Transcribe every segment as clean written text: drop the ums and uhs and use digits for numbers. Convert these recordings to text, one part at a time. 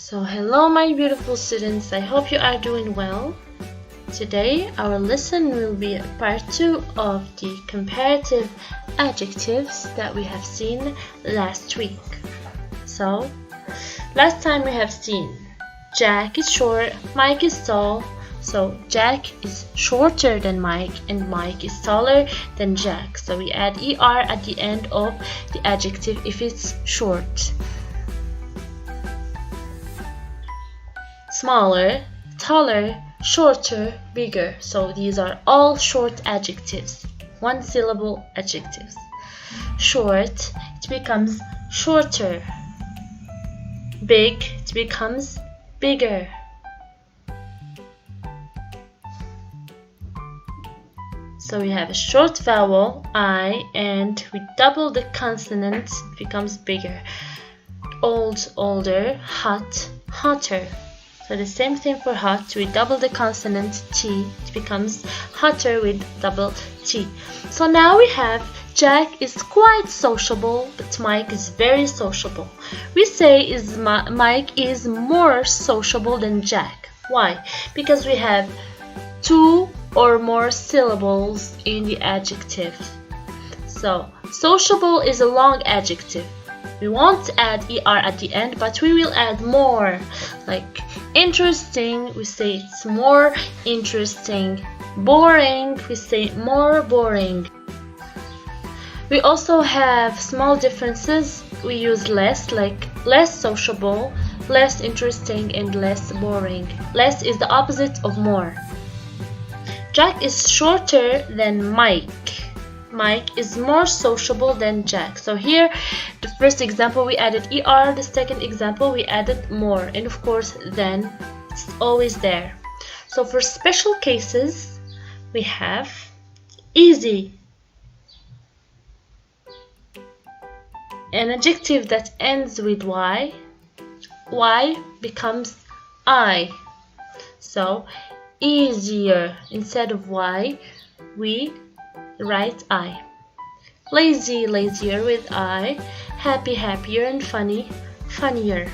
So hello my beautiful students, I hope you are doing well. Today our lesson will be part 2 of the comparative adjectives that we have seen last week. So last time we have seen Jack is short, Mike is tall. So Jack is shorter than Mike and Mike is taller than Jack. So we add ER at the end of the adjective if it's short. Smaller, taller, shorter, bigger. So these are all short adjectives, one syllable adjectives. Short, it becomes shorter. Big, it becomes bigger. So we have a short vowel, I, and we double the consonant, it becomes bigger. Old, older, hot, hotter. So the same thing for hot, we double the consonant T, it becomes hotter with double T. So now we have Jack is quite sociable, but Mike is very sociable. We say Mike is more sociable than Jack. Why? Because we have two or more syllables in the adjective. So sociable is a long adjective. We won't add ER at the end, but we will add more. Like interesting, we say it's more interesting. Boring, we say more boring. We also have small differences. We use less, like less sociable, less interesting, and less boring. Less is the opposite of more. Jack is shorter than Mike. Mike is more sociable than Jack. So here, the first example we added ER, the second example we added more, and of course then it's always there. So for special cases, we have easy. An adjective that ends with Y becomes I. So easier, instead of Y, we write I. Lazy, lazier with I. Happy, happier, and funny, funnier.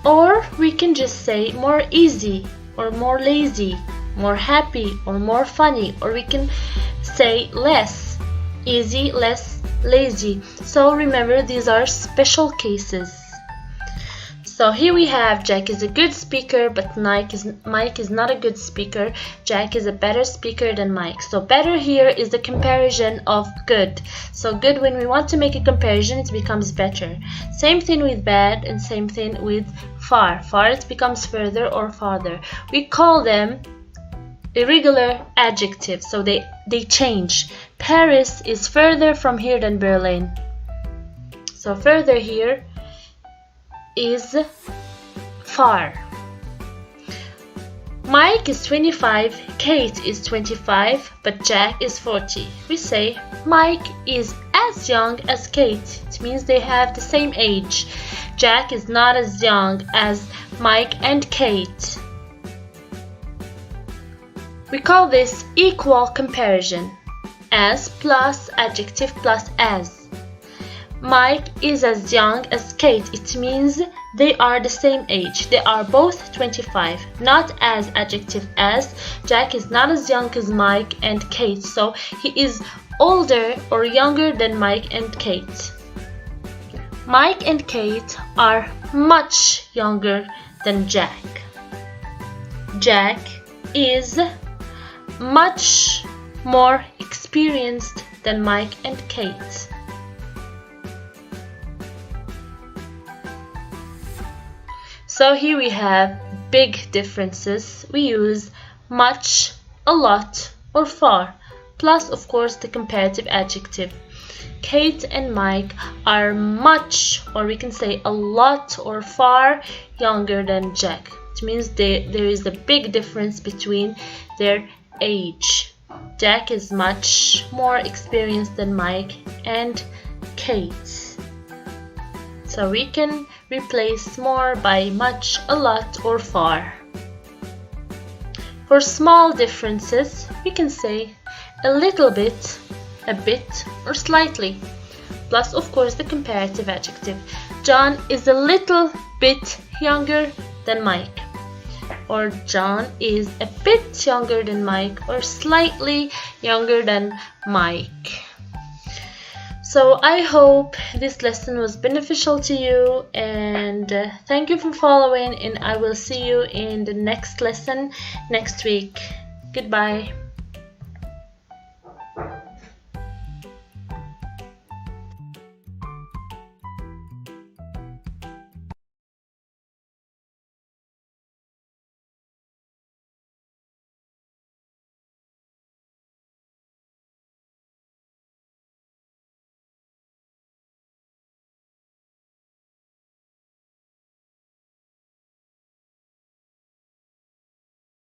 Or we can just say more easy, or more lazy, more happy, or more funny, or we can say less easy, less lazy. So remember, these are special cases. So here we have Jack is a good speaker, but Mike is not a good speaker. Jack is a better speaker than Mike. So better here is the comparison of good. So good, when we want to make a comparison, it becomes better. Same thing with bad, and same thing with far. Far, it becomes further or farther. We call them irregular adjectives, so they change. Paris is further from here than Berlin. So further here is far. Mike is 25, Kate is 25, but Jack is 40. We say Mike is as young as Kate. It means they have the same age. Jack is not as young as Mike and Kate. We call this equal comparison. As plus adjective plus as. Mike is as young as Kate. It means they are the same age. They are both 25. Not as adjective as. Jack is not as young as Mike and Kate. So he is older or younger than Mike and Kate. Mike and Kate are much younger than Jack. Jack is much more experienced than Mike and Kate. So here we have big differences. We use much, a lot, or far, plus of course the comparative adjective. Kate and Mike are much, or we can say a lot or far, younger than Jack. It means there is a big difference between their age. Jack is much more experienced than Mike and Kate. So we can replace more by much, a lot, or far. For small differences, we can say a little bit, a bit, or slightly. Plus, of course, the comparative adjective. John is a little bit younger than Mike. Or John is a bit younger than Mike, or slightly younger than Mike. So I hope this lesson was beneficial to you, and thank you for following, and I will see you in the next lesson next week. Goodbye.